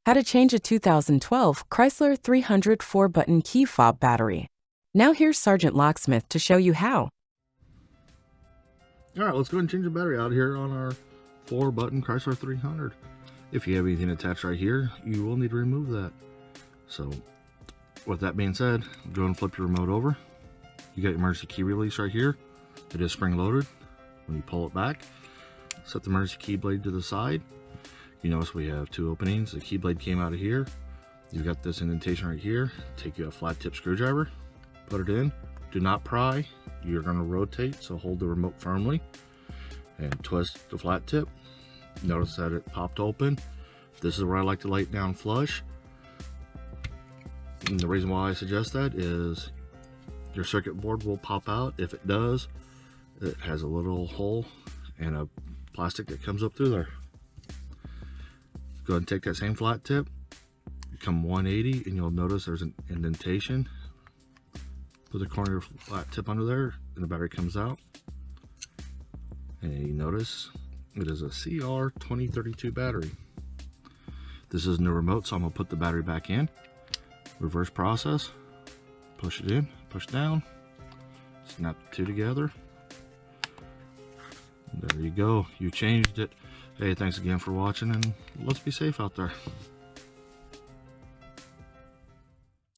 How to change a 2012 Chrysler 300 4-button key fob battery. Now here's Sergeant Locksmith to show you how. Alright, let's go ahead and change the battery out here on our 4-button Chrysler 300. If you have anything attached right here, you will need to remove that. So, with that being said, go and flip your remote over. You got your emergency key release right here. It is spring loaded. When you pull it back, set the emergency key blade to the side. You notice we have two openings. The key blade came out of here. You've got this indentation right here. Take you a flat tip screwdriver, put it in. Do not pry. You're going to rotate, so hold the remote firmly and twist the flat tip. Notice that it popped open. This is where I like to lay it down flush. And the reason why I suggest that is your circuit board will pop out. If it does, it has a little hole and a plastic that comes up through there. Go ahead and take that same flat tip, come 180, and you'll notice there's an indentation. Put the corner of your flat tip under there, and the battery comes out. And you notice it is a CR2032 battery. This is a new remote, so I'm going to put the battery back in. Reverse process. Push it in, push down. Snap the two together. There you go. You changed it. Hey, thanks again for watching, and let's be safe out there.